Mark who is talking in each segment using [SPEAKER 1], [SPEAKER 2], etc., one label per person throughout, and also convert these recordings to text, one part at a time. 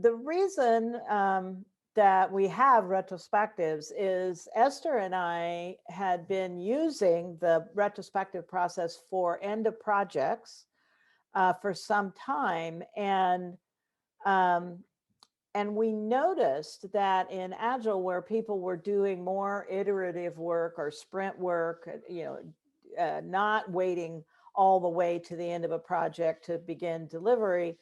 [SPEAKER 1] the reason that we have retrospectives is Esther and I had been using the retrospective process for end of projects for some time, and we noticed that in Agile, where people were doing more iterative work or sprint work, not waiting all the way to the end of a project to begin delivery,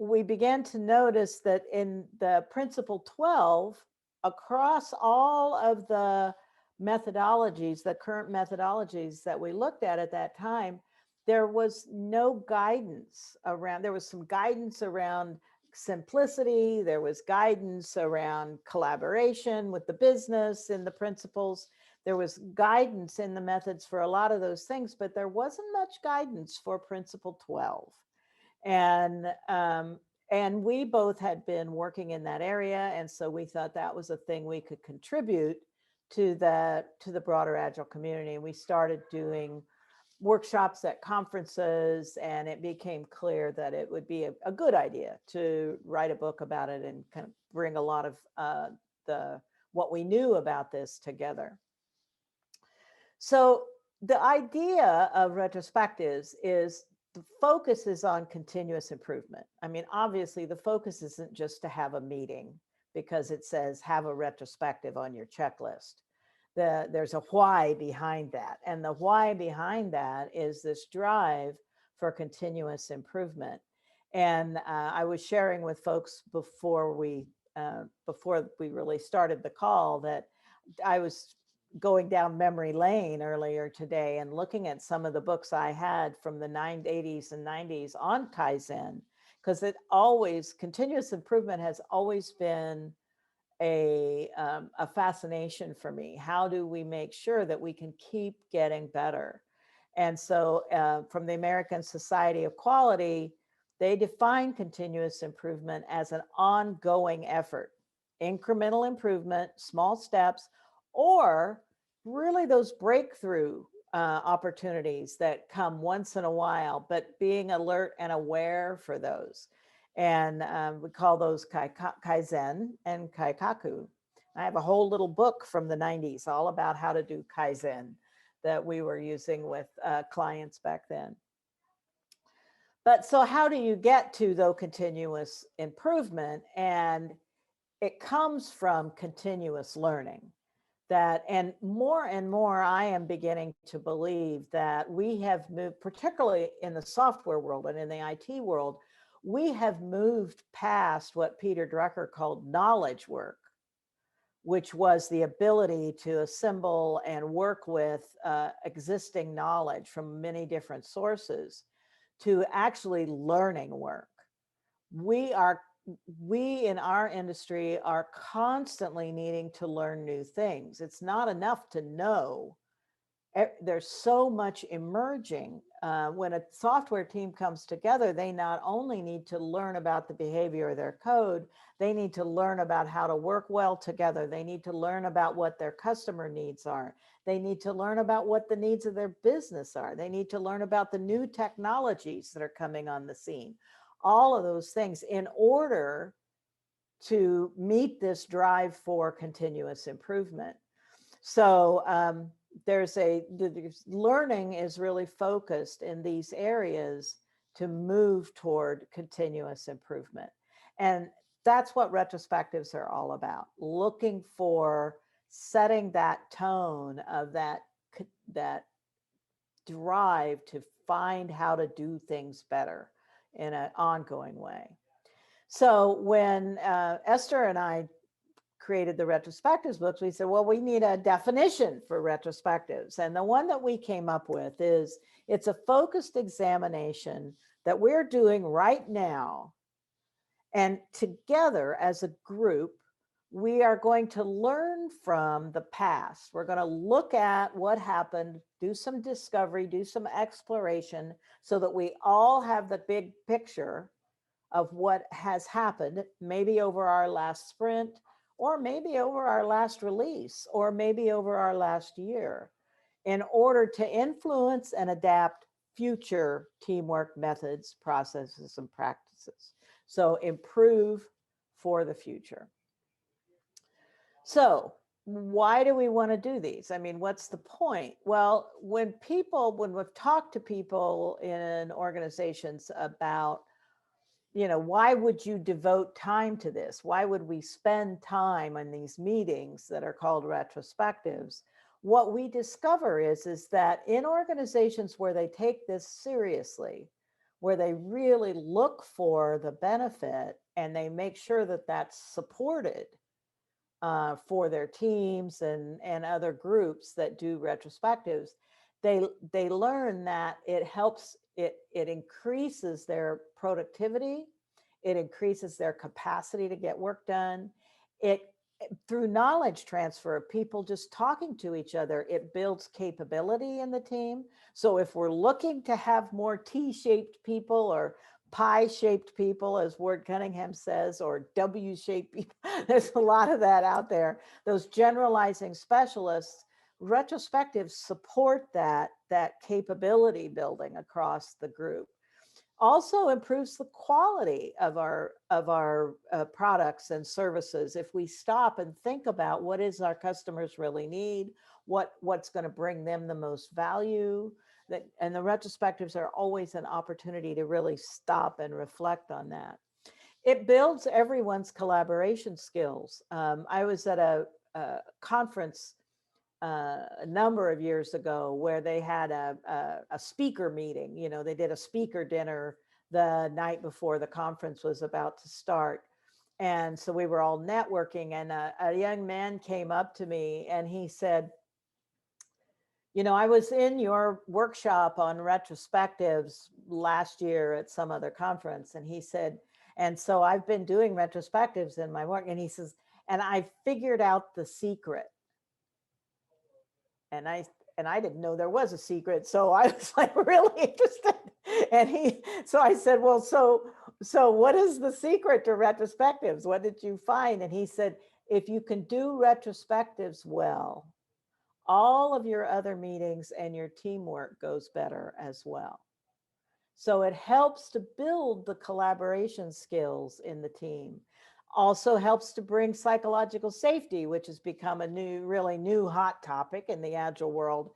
[SPEAKER 1] we began to notice that in the Principle 12, across all of the methodologies, the current methodologies that we looked at that time, there was no guidance around, there was some guidance around simplicity, there was guidance around collaboration with the business and the principles, there was guidance in the methods for a lot of those things, but there wasn't much guidance for Principle 12. And we both had been working in that area, and so we thought that was a thing we could contribute to the broader Agile community. We started doing workshops at conferences, and it became clear that it would be a good idea to write a book about it and kind of bring a lot of what we knew about this together. So the idea of retrospectives is the focus is on continuous improvement. I mean, obviously the focus isn't just to have a meeting because it says have a retrospective on your checklist. There's a why behind that. And the why behind that is this drive for continuous improvement. And I was sharing with folks before we really started the call that I was going down memory lane earlier today and looking at some of the books I had from the 80s and 90s on Kaizen, because continuous improvement has always been a fascination for me. How do we make sure that we can keep getting better? And so from the American Society of Quality, they define continuous improvement as an ongoing effort, incremental improvement, small steps, or really those breakthrough opportunities that come once in a while, but being alert and aware for those. And we call those Kaizen and Kaikaku. I have a whole little book from the 90s all about how to do Kaizen that we were using with clients back then. But so how do you get to the continuous improvement? And it comes from continuous learning. And more I am beginning to believe that we have moved, particularly in the software world and in the IT world, we have moved past what Peter Drucker called knowledge work, which was the ability to assemble and work with existing knowledge from many different sources, to actually learning work. We in our industry are constantly needing to learn new things. It's not enough to know. There's so much emerging. When a software team comes together, they not only need to learn about the behavior of their code, they need to learn about how to work well together. They need to learn about what their customer needs are. They need to learn about what the needs of their business are. They need to learn about the new technologies that are coming on the scene. All of those things in order to meet this drive for continuous improvement. So learning is really focused in these areas to move toward continuous improvement. And that's what retrospectives are all about, looking for setting that tone of that drive to find how to do things better in an ongoing way. So when Esther and I created the retrospectives books, we said, well, we need a definition for retrospectives. And the one that we came up with is, it's a focused examination that we're doing right now. And together as a group, we are going to learn from the past. We're going to look at what happened, do some discovery, do some exploration, so that we all have the big picture of what has happened, maybe over our last sprint, or maybe over our last release, or maybe over our last year, in order to influence and adapt future teamwork methods, processes, and practices. So improve for the future. So why do we want to do these? I mean, what's the point? Well, when we've talked to people in organizations about, why would you devote time to this? Why would we spend time on these meetings that are called retrospectives? What we discover is that in organizations where they take this seriously, where they really look for the benefit and they make sure that that's supported for their teams and other groups that do retrospectives, they learn that it increases their productivity, it increases their capacity to get work done. Through knowledge transfer of people just talking to each other, it builds capability in the team. So if we're looking to have more T-shaped people or pie-shaped people, as Ward Cunningham says, or W-shaped people, there's a lot of that out there. Those generalizing specialists, retrospectives support that capability building across the group. Also improves the quality of our products and services. If we stop and think about what is our customers really need, what's going to bring them the most value, and the retrospectives are always an opportunity to really stop and reflect on that. It builds everyone's collaboration skills. I was at a conference a number of years ago where they had a speaker meeting. They did a speaker dinner the night before the conference was about to start. And so we were all networking, and a young man came up to me and he said, I was in your workshop on retrospectives last year at some other conference. And he said, and so I've been doing retrospectives in my work. And he says, and I figured out the secret. And I didn't know there was a secret. So I was like really interested. So I said, well, so what is the secret to retrospectives? What did you find? And he said, if you can do retrospectives well, all of your other meetings and your teamwork goes better as well. So it helps to build the collaboration skills in the team. Also helps to bring psychological safety, which has become a really new hot topic in the Agile world.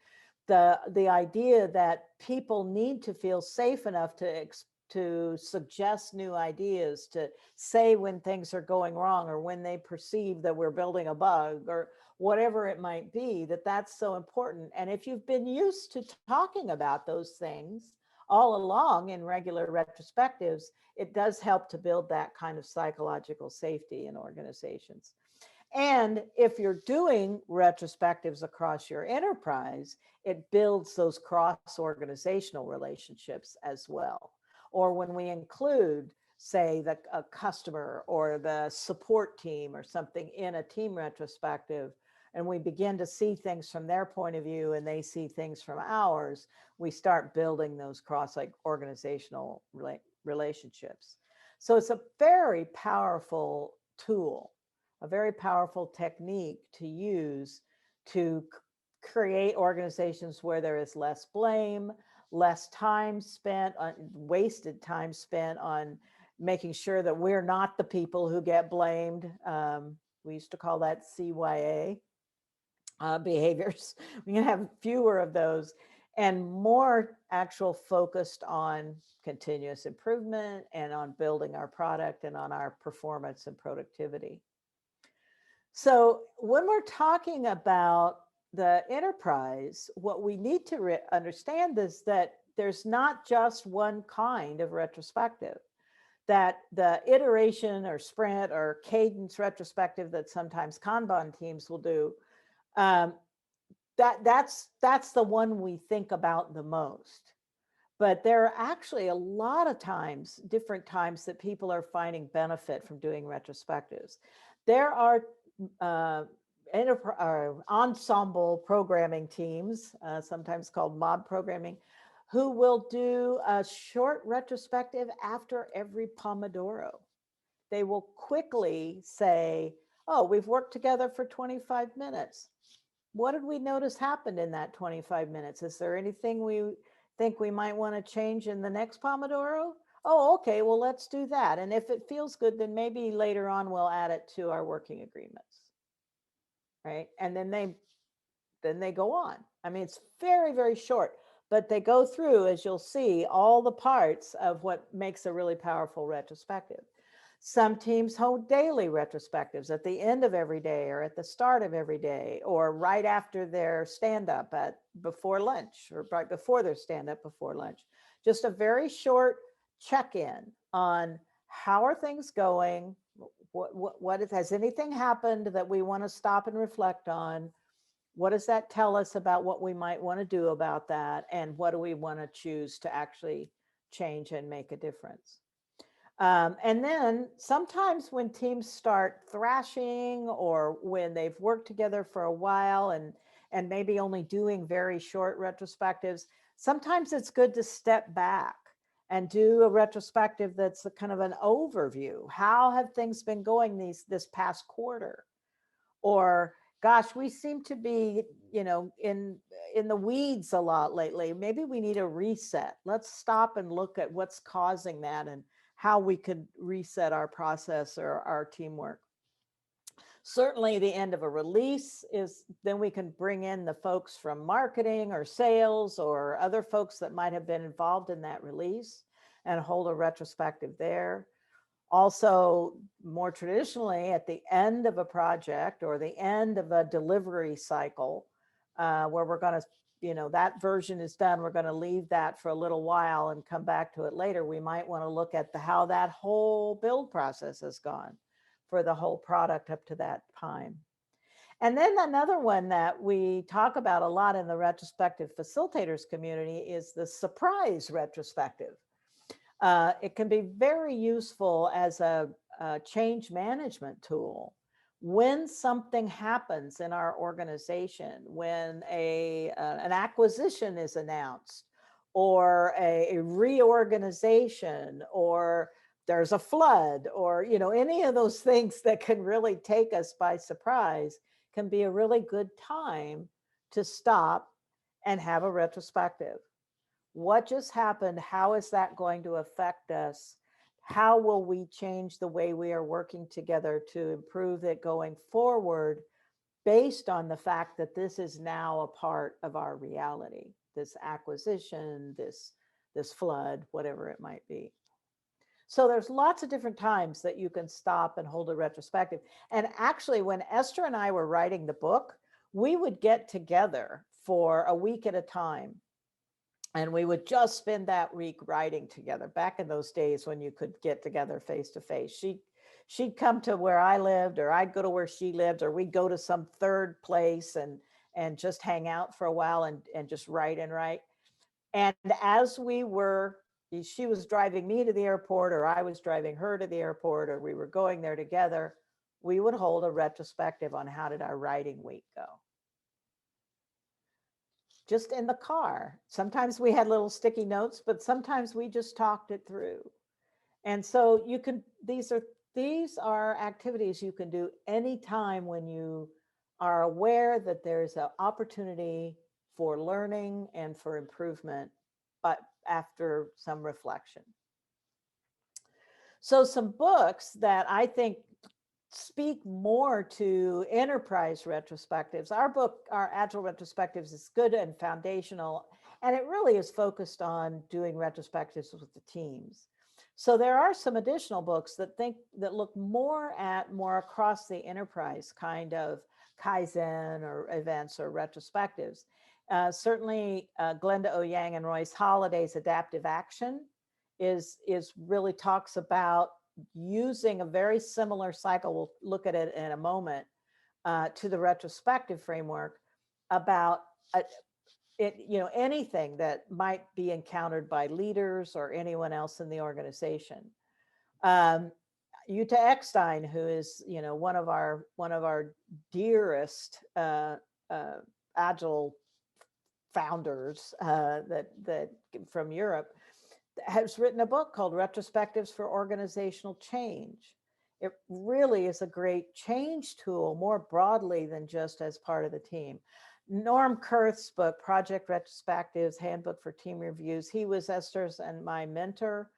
[SPEAKER 1] The idea that people need to feel safe enough to suggest new ideas, to say when things are going wrong or when they perceive that we're building a bug or whatever it might be, that's so important. And if you've been used to talking about those things all along in regular retrospectives, it does help to build that kind of psychological safety in organizations. And if you're doing retrospectives across your enterprise, it builds those cross-organizational relationships as well. Or when we include, say, a customer or the support team or something in a team retrospective, and we begin to see things from their point of view and they see things from ours, we start building those cross-organizational relationships. So it's a very powerful tool, a very powerful technique to use to create organizations where there is less blame, less time spent on wasted time spent on making sure that we're not the people who get blamed. We used to call that CYA behaviors. We can have fewer of those and more actual focused on continuous improvement and on building our product and on our performance and productivity. So when we're talking about the enterprise, what we need to understand is that there's not just one kind of retrospective, that the iteration or sprint or cadence retrospective that sometimes Kanban teams will do, that's the one we think about the most. But there are actually a lot of times, different times that people are finding benefit from doing retrospectives. There are ensemble programming teams, sometimes called mob programming, who will do a short retrospective after every Pomodoro. They will quickly say, oh, we've worked together for 25 minutes. What did we notice happened in that 25 minutes? Is there anything we think we might want to change in the next Pomodoro? Oh, okay, well, let's do that. And if it feels good, then maybe later on we'll add it to our working agreements. Right. And then they go on. I mean, it's very, very short, but they go through, as you'll see, all the parts of what makes a really powerful retrospective. Some teams hold daily retrospectives at the end of every day or at the start of every day or right after their stand up at before lunch or right before their stand up before lunch. Just a very short check in on how are things going? Has anything happened that we want to stop and reflect on? What does that tell us about what we might want to do about that? And what do we want to choose to actually change and make a difference? And then sometimes when teams start thrashing or when they've worked together for a while and maybe only doing very short retrospectives, sometimes it's good to step back and do a retrospective that's a kind of an overview. How have things been going this past quarter? Or gosh, we seem to be, in the weeds a lot lately. Maybe we need a reset. Let's stop and look at what's causing that and how we could reset our process or our teamwork. Certainly the end of a release is then we can bring in the folks from marketing or sales or other folks that might have been involved in that release and hold a retrospective there. Also, more traditionally, at the end of a project or the end of a delivery cycle, where we're going to, that version is done, we're going to leave that for a little while and come back to it later. We might want to look at how that whole build process has gone for the whole product up to that time. And then another one that we talk about a lot in the retrospective facilitators community is the surprise retrospective. It can be very useful as a change management tool when something happens in our organization, when an acquisition is announced or a reorganization or there's a flood or any of those things that can really take us by surprise can be a really good time to stop and have a retrospective. What just happened? How is that going to affect us? How will we change the way we are working together to improve it going forward based on the fact that this is now a part of our reality, this acquisition, this flood, whatever it might be. So there's lots of different times that you can stop and hold a retrospective. And actually, when Esther and I were writing the book, we would get together for a week at a time. And we would just spend that week writing together. Back in those days when you could get together face to face, she'd come to where I lived, or I'd go to where she lived, or we'd go to some third place and just hang out for a while and just write and write. And as she was driving me to the airport, or I was driving her to the airport, or we were going there together, we would hold a retrospective on how did our writing week go. Just in the car. Sometimes we had little sticky notes, but sometimes we just talked it through. And so these are activities you can do anytime when you are aware that there's an opportunity for learning and for improvement, but after some reflection. So some books that I think speak more to enterprise retrospectives. Our book, our Agile Retrospectives, is good and foundational, and it really is focused on doing retrospectives with the teams. So there are some additional books that look more across the enterprise kind of Kaizen or events or retrospectives. Certainly, Glenda O. Yang and Royce Holliday's Adaptive Action is really talks about using a very similar cycle, we'll look at it in a moment, to the retrospective framework about anything that might be encountered by leaders or anyone else in the organization. Jutta Eckstein, who is one of our dearest Agile founders that from Europe, has written a book called Retrospectives for Organizational Change. It really is a great change tool more broadly than just as part of the team. Norm Kurth's book, Project Retrospectives, Handbook for Team Reviews, he was Esther's and my mentor.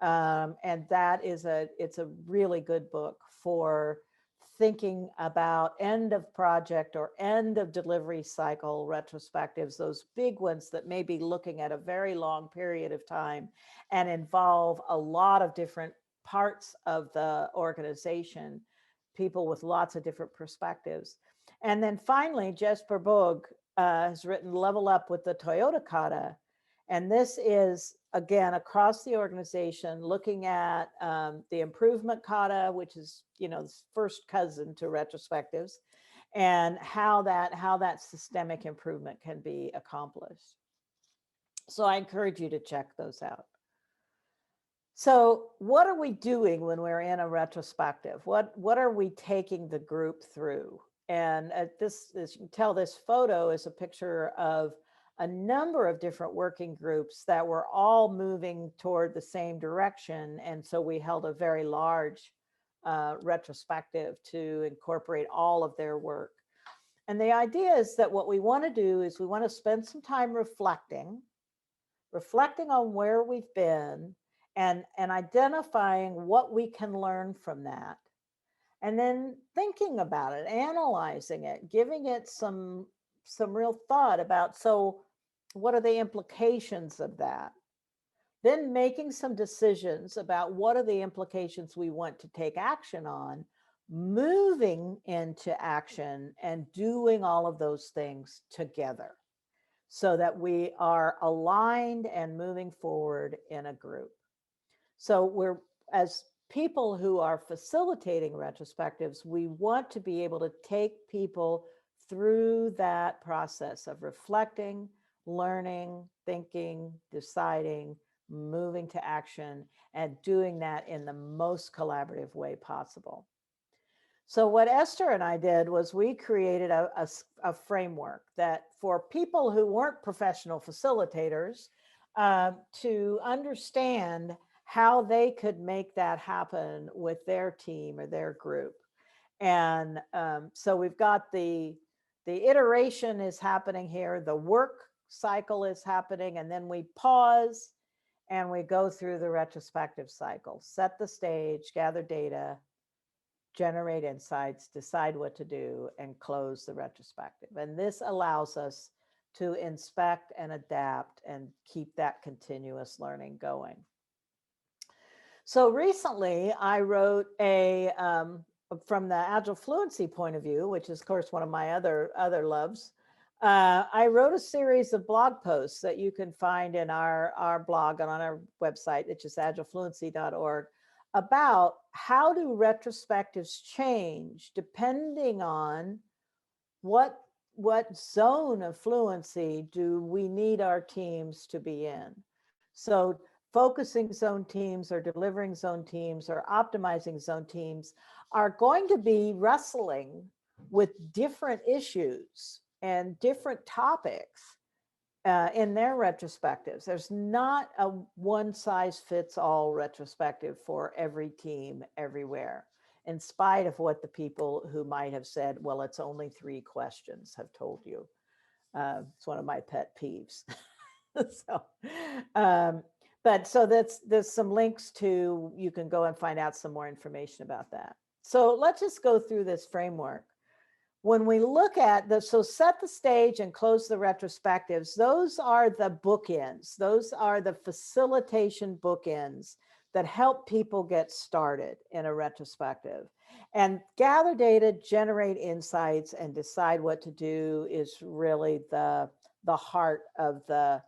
[SPEAKER 1] And that is it's a really good book for thinking about end of project or end of delivery cycle retrospectives, those big ones that may be looking at a very long period of time and involve a lot of different parts of the organization, people with lots of different perspectives. And then finally, Jesper Boog has written Level Up with the Toyota Kata. And this is, again, across the organization, looking at the improvement kata, which is, the first cousin to retrospectives, and how that systemic improvement can be accomplished. So I encourage you to check those out. So what are we doing when we're in a retrospective? What are we taking the group through? And this, as you can tell, this photo is a picture of a number of different working groups that were all moving toward the same direction. And so we held a very large retrospective to incorporate all of their work. And the idea is that what we want to do is we want to spend some time reflecting on where we've been and identifying what we can learn from that. And then thinking about it, analyzing it, giving it some real thought about, so what are the implications of that? Then making some decisions about what are the implications we want to take action on, moving into action and doing all of those things together so that we are aligned and moving forward in a group. So we're, as people who are facilitating retrospectives, we want to be able to take people through that process of reflecting, learning, thinking, deciding, moving to action, and doing that in the most collaborative way possible. So what Esther and I did was we created a framework that for people who weren't professional facilitators to understand how they could make that happen with their team or their group. And so we've got the iteration is happening here, the work cycle is happening, and then we pause and we go through the retrospective cycle, set the stage, gather data, generate insights, decide what to do, and close the retrospective. And this allows us to inspect and adapt and keep that continuous learning going. So recently I wrote from the Agile Fluency point of view, which is of course one of my other loves, I wrote a series of blog posts that you can find in our blog and on our website, which is agilefluency.org, about how do retrospectives change depending on what zone of fluency do we need our teams to be in. So focusing zone teams or delivering zone teams or optimizing zone teams are going to be wrestling with different issues and different topics in their retrospectives. There's not a one-size-fits-all retrospective for every team everywhere, in spite of what the people who might have said, well, it's only 3 questions, have told you. It's one of my pet peeves. So there's some links to, you can go and find out some more information about that. So let's just go through this framework. When we look at so set the stage and close the retrospectives, those are the bookends. Those are the facilitation bookends that help people get started in a retrospective. And gather data, generate insights, and decide what to do is really the heart of the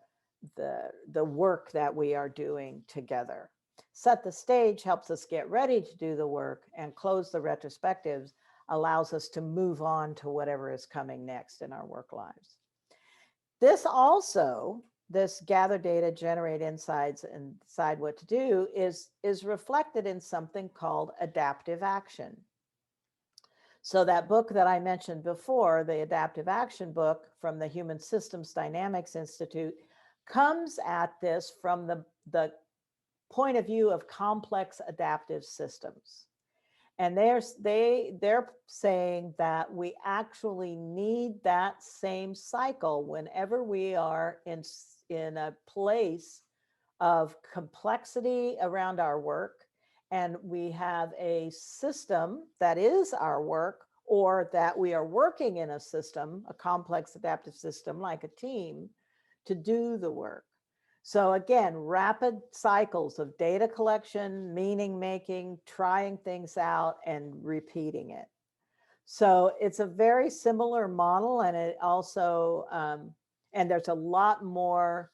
[SPEAKER 1] work that we are doing together. Set the stage helps us get ready to do the work, and close the retrospectives allows us to move on to whatever is coming next in our work lives. This gather data, generate insights, and decide what to do is reflected in something called adaptive action. So that book that I mentioned before, the Adaptive Action book from the Human Systems Dynamics Institute, comes at this from the point of view of complex adaptive systems. And they're saying that we actually need that same cycle whenever we are in a place of complexity around our work, and we have a system that is our work, or that we are working in a system, a complex adaptive system like a team, to do the work. So again, rapid cycles of data collection, meaning making, trying things out, and repeating it. So it's a very similar model, and it also, and there's a lot more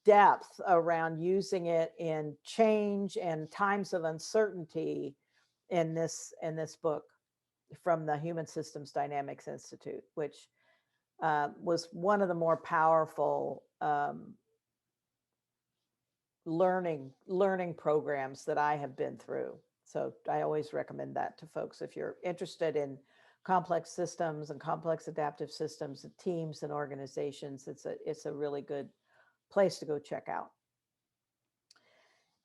[SPEAKER 1] depth around using it in change and times of uncertainty in this book from the Human Systems Dynamics Institute, which was one of the more powerful learning programs that I have been through. So I always recommend that to folks if you're interested in complex systems and complex adaptive systems and teams and organizations. It's a really good place to go check out.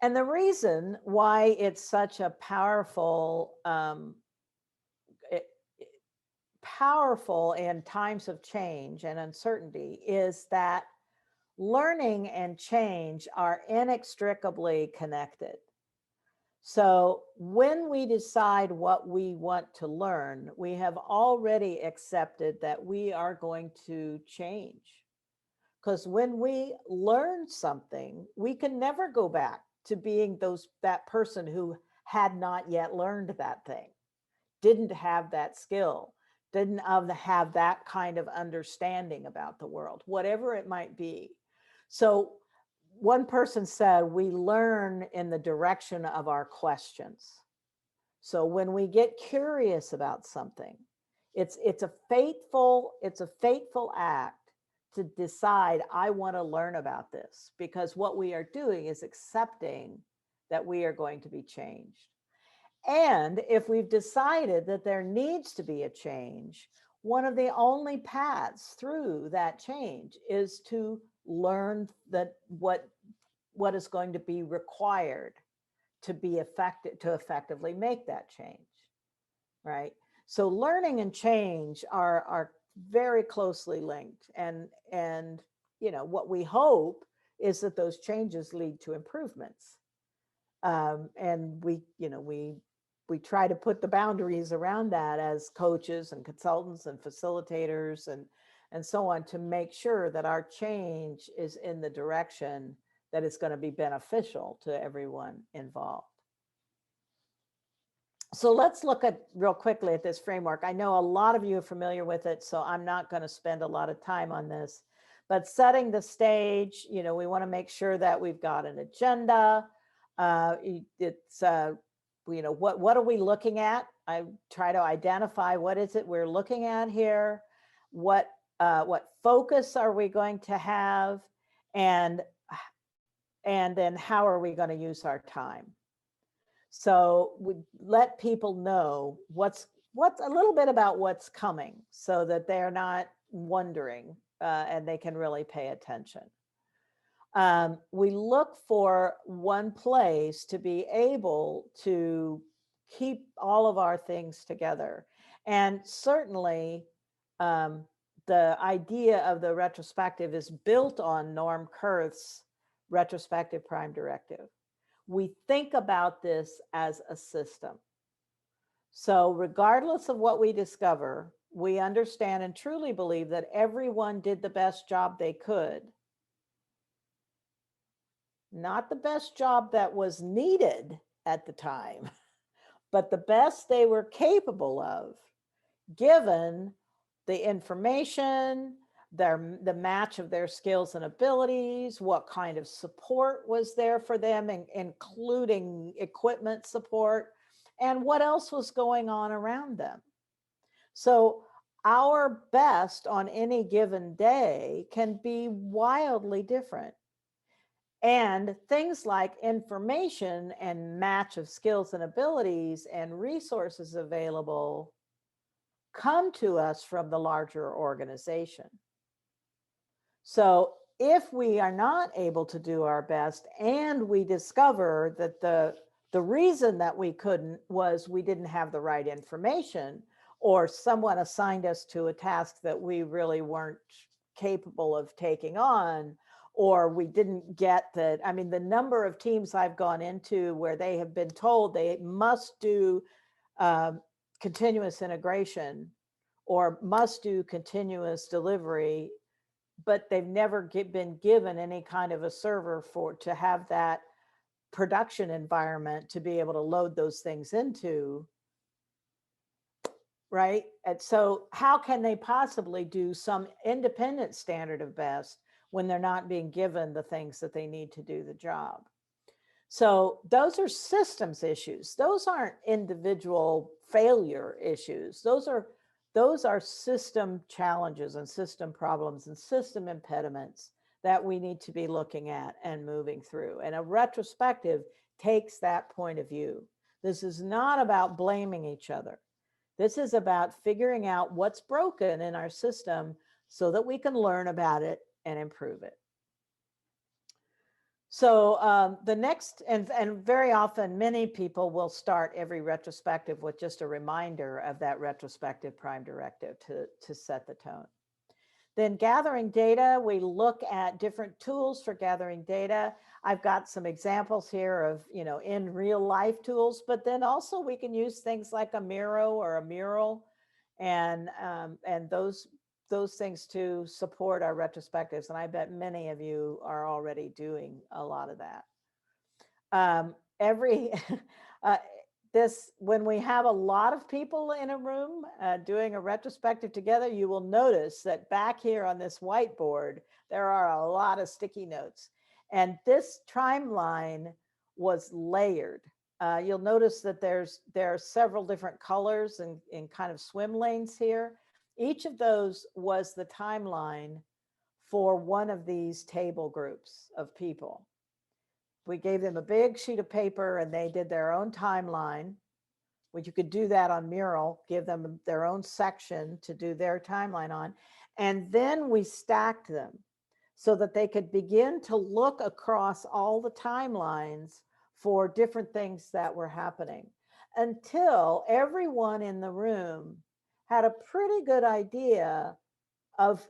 [SPEAKER 1] And the reason why it's such a powerful in times of change and uncertainty is that learning and change are inextricably connected. So when we decide what we want to learn, we have already accepted that we are going to change. Because when we learn something, we can never go back to being that person who had not yet learned that thing, didn't have that skill, didn't have that kind of understanding about the world, whatever it might be. So one person said, we learn in the direction of our questions. So when we get curious about something, it's a fateful act to decide, I want to learn about this, because what we are doing is accepting that we are going to be changed. And if we've decided that there needs to be a change, one of the only paths through that change is to learn that what is going to be required to be effective, to effectively make that change, right? So learning and change are very closely linked, and what we hope is that those changes lead to improvements, and we try to put the boundaries around that as coaches and consultants and facilitators and so on, to make sure that our change is in the direction that is going to be beneficial to everyone involved. So let's look at real quickly at this framework. I know a lot of you are familiar with it, so I'm not going to spend a lot of time on this, but setting the stage, we want to make sure that we've got an agenda. It's what are we looking at? I try to identify what is it we're looking at here, what focus are we going to have, and then how are we going to use our time. So we let people know what's a little bit about what's coming, so that they're not wondering and they can really pay attention. We look for one place to be able to keep all of our things together. And certainly the idea of the retrospective is built on Norm Kurth's retrospective prime directive. We think about this as a system. So regardless of what we discover, we understand and truly believe that everyone did the best job they could. Not the best job that was needed at the time, but the best they were capable of, given the information, the match of their skills and abilities, what kind of support was there for them, including equipment support, and what else was going on around them. So our best on any given day can be wildly different. And things like information and match of skills and abilities and resources available come to us from the larger organization. So if we are not able to do our best, and we discover that the reason that we couldn't was we didn't have the right information, or someone assigned us to a task that we really weren't capable of taking on, or we didn't get the, I mean, the number of teams I've gone into where they have been told they must do continuous integration or must do continuous delivery, but they've never been given any kind of a server to have that production environment to be able to load those things into, right? And so how can they possibly do some independent standard of best when they're not being given the things that they need to do the job? So those are systems issues. Those aren't individual failure issues. Those are system challenges and system problems and system impediments that we need to be looking at and moving through. And a retrospective takes that point of view. This is not about blaming each other. This is about figuring out what's broken in our system so that we can learn about it and improve it. So the next, and very often many people will start every retrospective with just a reminder of that retrospective prime directive to set the tone. Then gathering data, we look at different tools for gathering data. I've got some examples here of, in real life tools, but then also we can use things like a Miro or a Mural and those things to support our retrospectives. And I bet many of you are already doing a lot of that. When we have a lot of people in a room doing a retrospective together, you will notice that back here on this whiteboard, there are a lot of sticky notes. And this timeline was layered. You'll notice that there are several different colors in kind of swim lanes here. Each of those was the timeline for one of these table groups of people. We gave them a big sheet of paper and they did their own timeline, which you could do that on Mural, give them their own section to do their timeline on. And then we stacked them so that they could begin to look across all the timelines for different things that were happening until everyone in the room had a pretty good idea of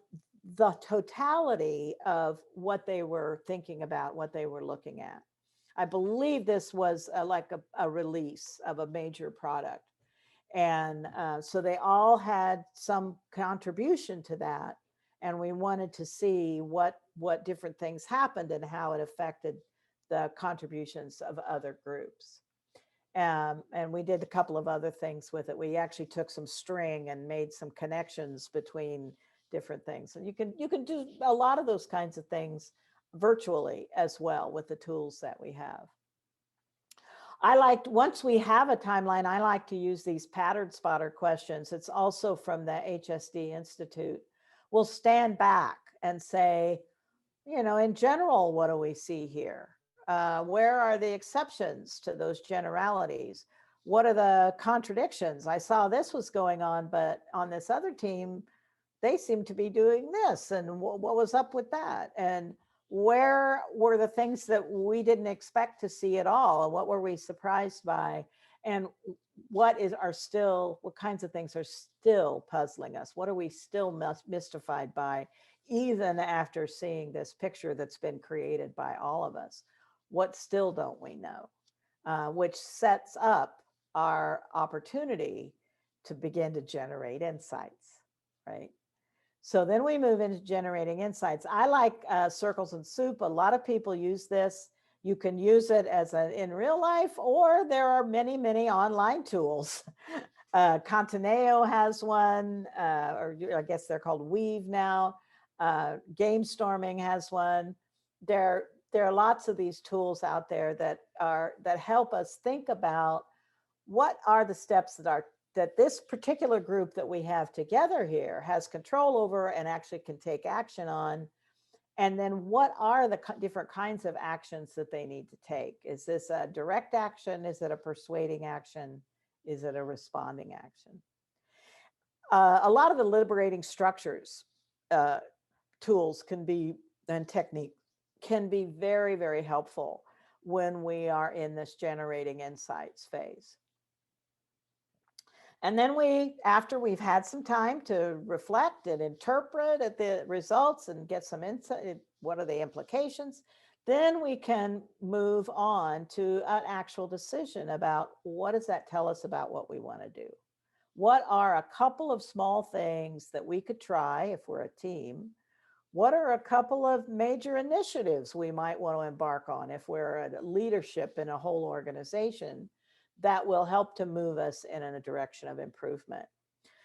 [SPEAKER 1] the totality of what they were thinking about, what they were looking at. I believe this was like a release of a major product. And so they all had some contribution to that. And we wanted to see what different things happened and how it affected the contributions of other groups. And we did a couple of other things with it. We actually took some string and made some connections between different things. And you can do a lot of those kinds of things virtually as well with the tools that we have. Once we have a timeline, I like to use these pattern spotter questions. It's also from the HSD Institute. We'll stand back and say, in general, what do we see here? Where are the exceptions to those generalities? What are the contradictions? I saw this was going on, but on this other team, they seem to be doing this. And what was up with that? And where were the things that we didn't expect to see at all? And what were we surprised by? And what kinds of things are still puzzling us? What are we still mystified by, even after seeing this picture that's been created by all of us? What still don't we know? Which sets up our opportunity to begin to generate insights, right? So then we move into generating insights. I like circles and soup. A lot of people use this. You can use it in real life, or there are many, many online tools. Conteneo has one, or I guess they're called Weave now. Gamestorming has one. There are lots of these tools out there that help us think about what are the steps that this particular group that we have together here has control over and actually can take action on. And then what are the different kinds of actions that they need to take? Is this a direct action? Is it a persuading action? Is it a responding action? A lot of the liberating structures tools and technique can be very, very helpful when we are in this generating insights phase. And then after we've had some time to reflect and interpret at the results and get some insight, what are the implications, then we can move on to an actual decision about what does that tell us about what we want to do? What are a couple of small things that we could try if we're a team? What are a couple of major initiatives we might want to embark on if we're a leadership in a whole organization that will help to move us in a direction of improvement?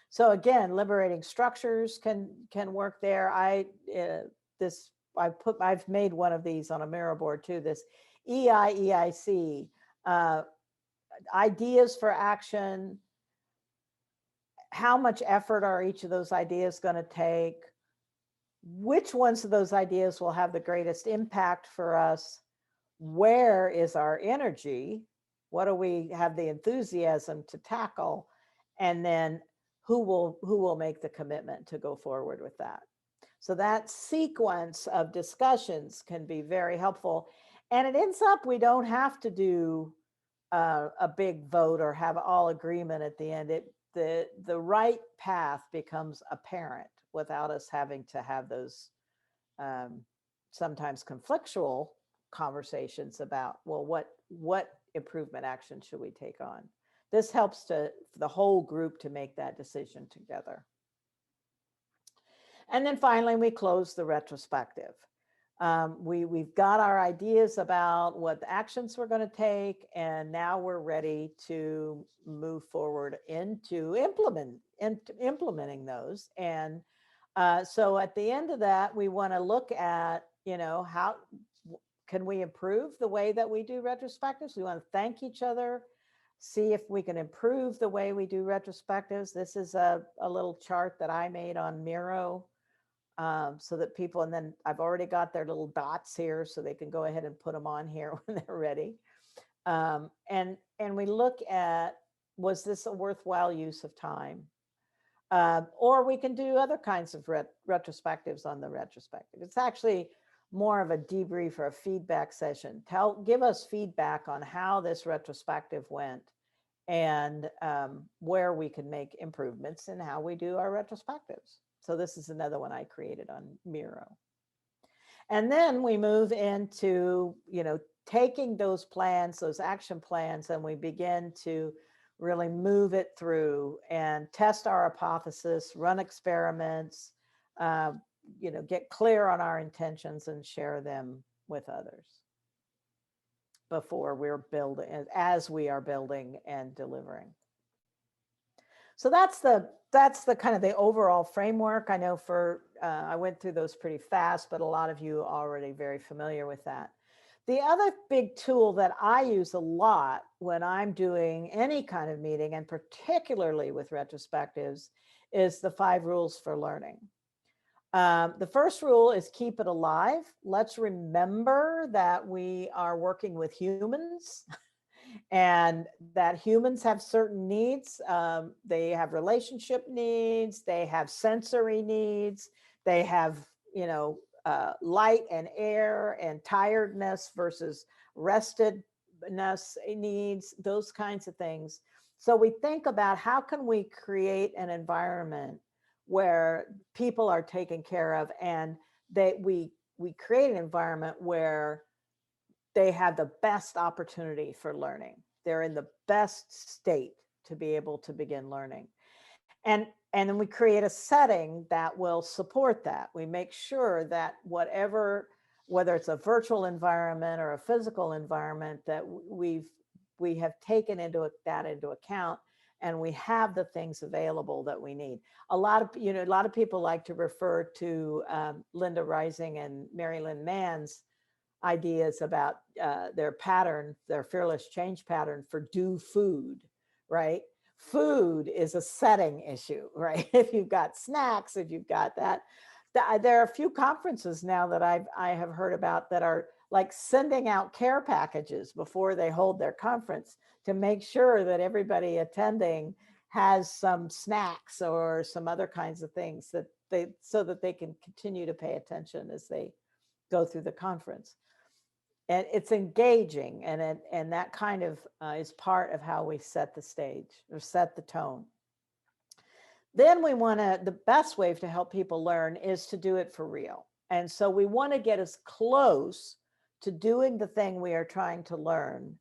[SPEAKER 1] So again, liberating structures can work there. I've made one of these on a Miro board too. This EIEIC, ideas for action. How much effort are each of those ideas going to take? Which ones of those ideas will have the greatest impact for us? Where is our energy? What do we have the enthusiasm to tackle? And then who will make the commitment to go forward with that? So that sequence of discussions can be very helpful. And it ends up, we don't have to do a big vote or have all agreement at the end. The right path becomes apparent without us having to have those sometimes conflictual conversations about, well, what improvement action should we take on? This helps the whole group to make that decision together. And then finally, we close the retrospective. We've got our ideas about what the actions we're going to take, and now we're ready to move forward into implementing those. And so at the end of that, we want to look at, how can we improve the way that we do retrospectives? We want to thank each other, see if we can improve the way we do retrospectives. This is a little chart that I made on Miro. So that people, and then I've already got their little dots here so they can go ahead and put them on here when they're ready. And we look at, was this a worthwhile use of time? Or we can do other kinds of retrospectives on the retrospective. It's actually more of a debrief or a feedback session. Give us feedback on how this retrospective went and where we can make improvements in how we do our retrospectives. So this is another one I created on Miro. And then we move into, taking those plans, those action plans, and we begin to really move it through and test our hypothesis, run experiments, get clear on our intentions and share them with others before we're building, as we are building and delivering. So that's the kind of the overall framework. I know I went through those pretty fast, but a lot of you are already very familiar with that. The other big tool that I use a lot when I'm doing any kind of meeting, and particularly with retrospectives, is the 5 rules for learning. The first rule is keep it alive. Let's remember that we are working with humans and that humans have certain needs. They have relationship needs, they have sensory needs, they have, light and air and tiredness versus restedness needs, those kinds of things. So we think about how can we create an environment where people are taken care of, and we create an environment where they have the best opportunity for learning. They're in the best state to be able to begin learning. And then we create a setting that will support that. We make sure that whether it's a virtual environment or a physical environment, that we have taken that into account, and we have the things available that we need. A lot of people like to refer to Linda Rising and Mary Lynn Mann's ideas about their fearless change pattern for do food, right? Food is a setting issue, right? If you've got snacks, if you've got that. There are a few conferences now that I have heard about that are like sending out care packages before they hold their conference to make sure that everybody attending has some snacks or some other kinds of things so that they can continue to pay attention as they go through the conference. And it's engaging, and that kind of is part of how we set the stage or set the tone. Then we want to, the best way to help people learn is to do it for real. And so we want to get as close to doing the thing we are trying to learn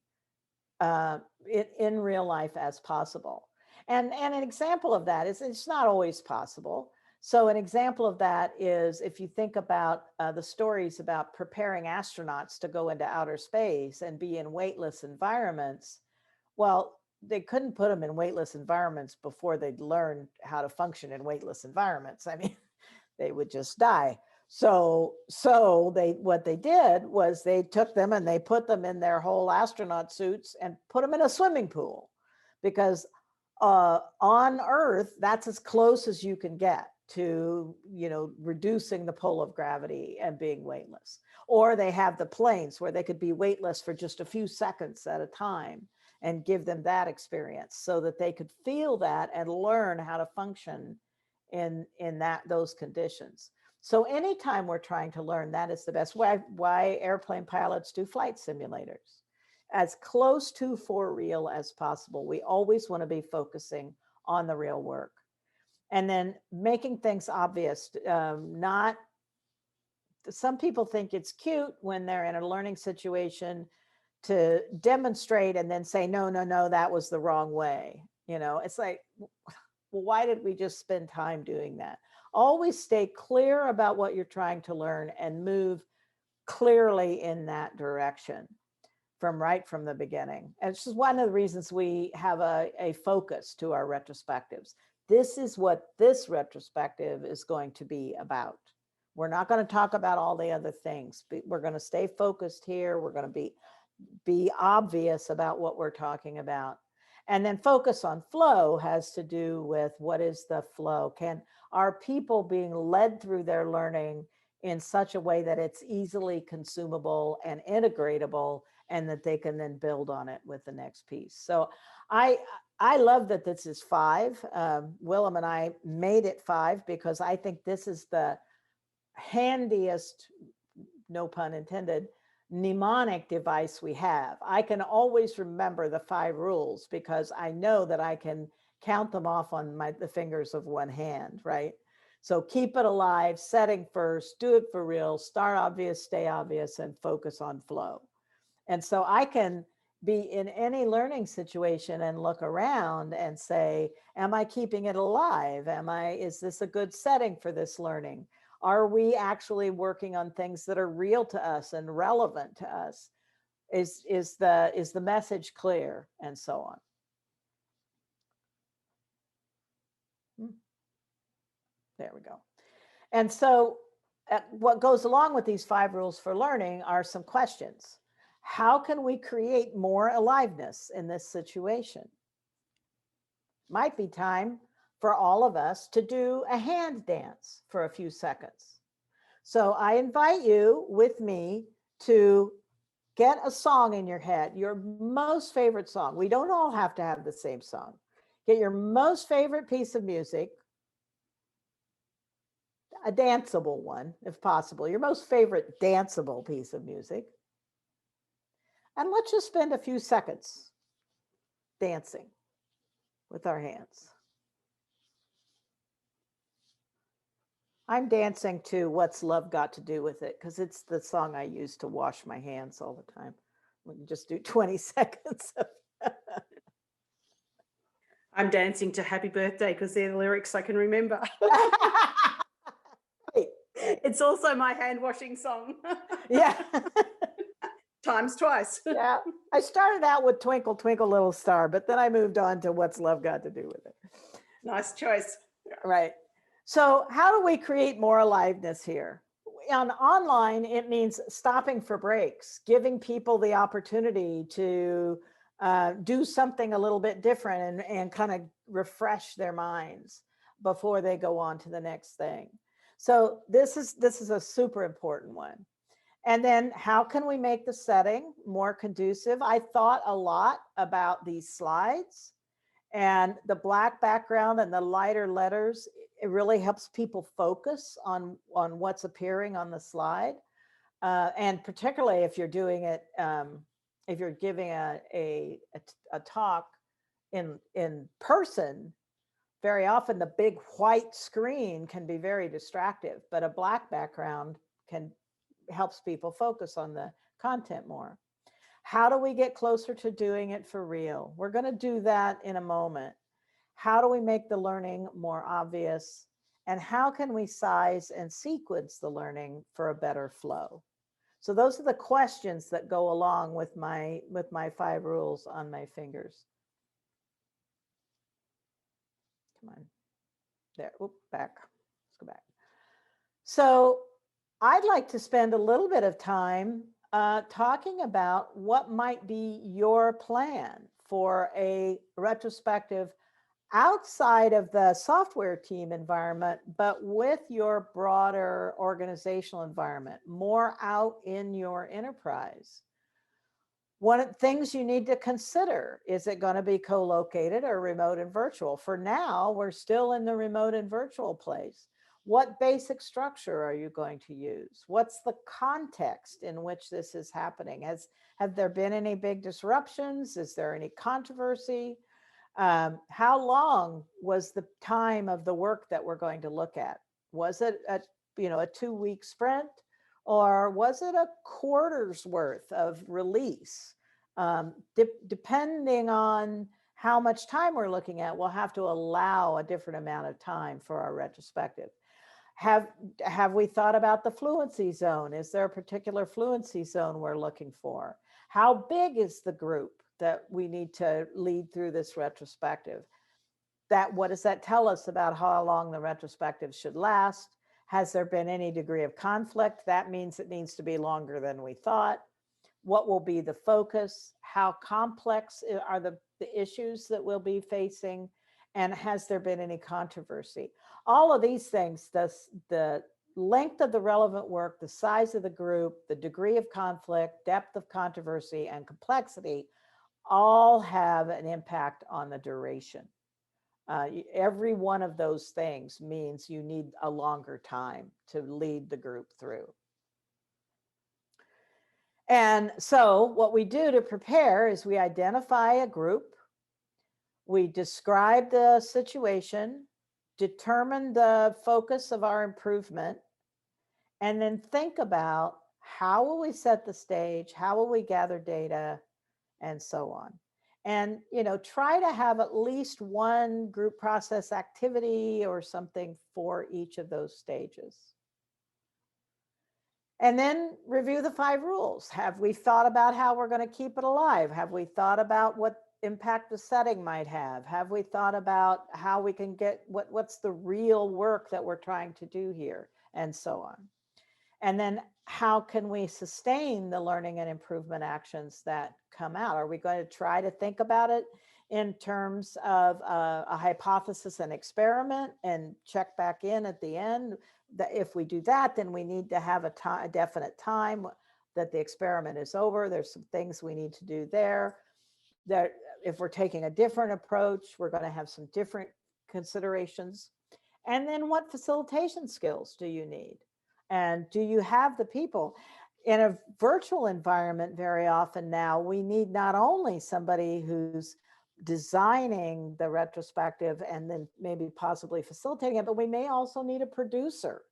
[SPEAKER 1] in real life as possible. And an example of that is, it's not always possible. So an example of that is, if you think about the stories about preparing astronauts to go into outer space and be in weightless environments, well, they couldn't put them in weightless environments before they'd learn how to function in weightless environments. I mean, they would just die. So what they did was they took them and they put them in their whole astronaut suits and put them in a swimming pool, because on Earth, that's as close as you can get to, reducing the pull of gravity and being weightless. Or they have the planes where they could be weightless for just a few seconds at a time, and give them that experience so that they could feel that and learn how to function in those conditions. So anytime we're trying to learn, that is the best. Why airplane pilots do flight simulators. As close to for real as possible. We always want to be focusing on the real work. And then making things obvious. Some people think it's cute when they're in a learning situation to demonstrate and then say, no, that was the wrong way. It's like, well, why did we just spend time doing that? Always stay clear about what you're trying to learn and move clearly in that direction right from the beginning. And it's just one of the reasons we have a focus to our retrospectives. This is what this retrospective is going to be about. We're not going to talk about all the other things, but we're going to stay focused here. We're going to be obvious about what we're talking about. And then focus on flow has to do with, what is the flow? Are people being led through their learning in such a way that it's easily consumable and integratable, and that they can then build on it with the next piece? So I love that this is 5. Willem and I made it 5 because I think this is the handiest, no pun intended, mnemonic device we have. I can always remember the 5 rules because I know that I can count them off on the fingers of one hand, right? So keep it alive, setting first, do it for real, start obvious, stay obvious, and focus on flow. And so I can be in any learning situation and look around and say, am I keeping it alive? Is this a good setting for this learning? Are we actually working on things that are real to us and relevant to us? Is the message clear? And so on. There we go. And so what goes along with these 5 rules for learning are some questions. How can we create more aliveness in this situation? Might be time for all of us to do a hand dance for a few seconds. So I invite you with me to get a song in your head, your most favorite song. We don't all have to have the same song. Get your most favorite piece of music, a danceable one, if possible, your most favorite danceable piece of music. And let's just spend a few seconds dancing with our hands. I'm dancing to What's Love Got to Do with It, because it's the song I use to wash my hands all the time. We can just do 20 seconds.
[SPEAKER 2] I'm dancing to Happy Birthday because they're the lyrics I can remember. It's also my hand washing song.
[SPEAKER 1] Yeah.
[SPEAKER 2] Times twice.
[SPEAKER 1] Yeah. I started out with Twinkle, Twinkle, Little Star, but then I moved on to What's Love Got to Do with It.
[SPEAKER 2] Nice choice.
[SPEAKER 1] Right. So how do we create more aliveness here? Online, it means stopping for breaks, giving people the opportunity to do something a little bit different and kind of refresh their minds before they go on to the next thing. So this is a super important one. And then how can we make the setting more conducive? I thought a lot about these slides, and the black background and the lighter letters. It really helps people focus on what's appearing on the slide. And particularly if you're doing it, if you're giving a talk in person, very often the big white screen can be very distractive, but a black background helps people focus on the content more. How do we get closer to doing it for real? We're going to do that in a moment. How do we make the learning more obvious? And how can we size and sequence the learning for a better flow? So those are the questions that go along with my 5 rules on my fingers. Come on. There. Oop, back. Let's go back. So I'd like to spend a little bit of time talking about what might be your plan for a retrospective outside of the software team environment, but with your broader organizational environment, more out in your enterprise. One of the things you need to consider, is it going to be co-located or remote and virtual? For now, we're still in the remote and virtual place. What basic structure are you going to use? What's the context in which this is happening? Have there been any big disruptions? Is there any controversy? How long was the time of the work that we're going to look at? Was it a 2-week sprint, or was it a quarter's worth of release? Depending on how much time we're looking at, we'll have to allow a different amount of time for our retrospective. Have we thought about the fluency zone? Is there a particular fluency zone we're looking for? How big is the group that we need to lead through this retrospective? What does that tell us about how long the retrospective should last? Has there been any degree of conflict? That means it needs to be longer than we thought. What will be the focus? How complex are the issues that we'll be facing? And has there been any controversy? All of these things, the length of the relevant work, the size of the group, the degree of conflict, depth of controversy, and complexity all have an impact on the duration. Every one of those things means you need a longer time to lead the group through. And so what we do to prepare is we identify a group, we describe the situation, determine the focus of our improvement, and then think about how will we set the stage, how will we gather data, and so on. And try to have at least one group process activity or something for each of those stages. And then review the 5 rules. Have we thought about how we're going to keep it alive? Have we thought about what impact the setting might have? Have we thought about how we can get what's the real work that we're trying to do here, and so on? And then how can we sustain the learning and improvement actions that come out? Are we going to try to think about it in terms of a hypothesis and experiment and check back in at the end? That if we do that, then we need to have a definite time that the experiment is over. There's some things we need to do there. That if we're taking a different approach, we're going to have some different considerations. And then what facilitation skills do you need? And do you have the people? In a virtual environment, very often now, we need not only somebody who's designing the retrospective and then maybe possibly facilitating it, but we may also need a producer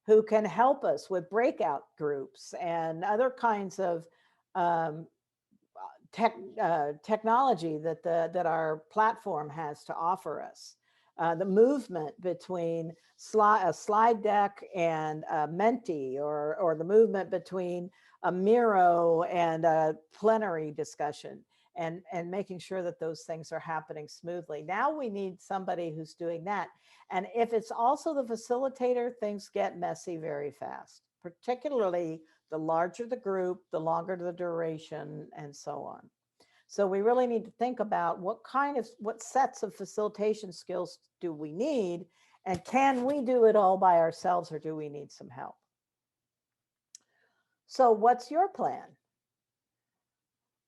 [SPEAKER 1] who can help us with breakout groups and other kinds of technology that our platform has to offer us. The movement between a slide deck and a Menti, or the movement between a Miro and a plenary discussion, and making sure that those things are happening smoothly. Now we need somebody who's doing that. And if it's also the facilitator, things get messy very fast, particularly the larger the group, the longer the duration, and so on. So we really need to think about what sets of facilitation skills do we need, and can we do it all by ourselves, or do we need some help? So what's your plan?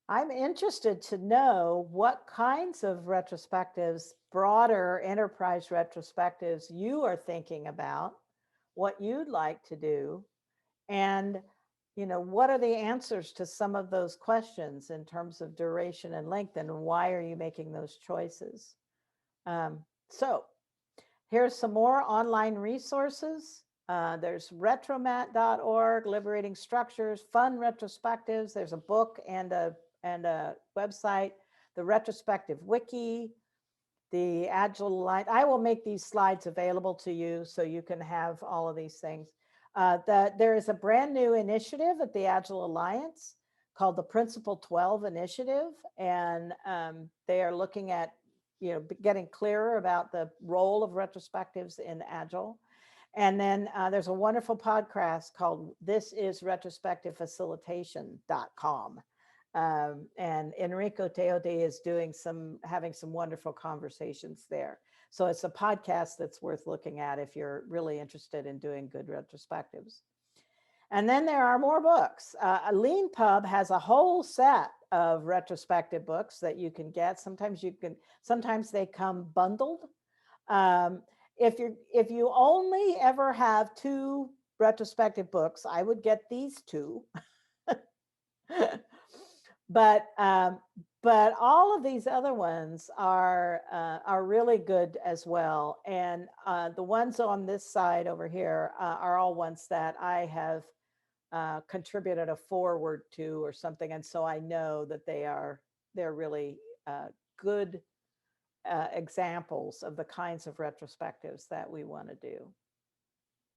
[SPEAKER 1] I'm interested to know what kinds of retrospectives, broader enterprise retrospectives, you are thinking about, what you'd like to do, and what are the answers to some of those questions in terms of duration and length, and why are you making those choices? So here's some more online resources. There's retromat.org, Liberating Structures, Fun Retrospectives. There's a book and a website, the Retrospective Wiki, the Agile Alliance. I will make these slides available to you so you can have all of these things. There is a brand new initiative at the Agile Alliance called the Principle 12 Initiative, and they are looking at getting clearer about the role of retrospectives in Agile. And then there's a wonderful podcast called This is retrospectivefacilitation.com. And Enrico Teodi is having some wonderful conversations there. So it's a podcast that's worth looking at if you're really interested in doing good retrospectives. And then there are more books. LeanPub has a whole set of retrospective books that you can get. Sometimes they come bundled. If you only ever have 2 retrospective books, I would get these 2. But all of these other ones are really good as well. And the ones on this side over here are all ones that I have contributed a forward to or something, and so I know that they're really good examples of the kinds of retrospectives that we want to do.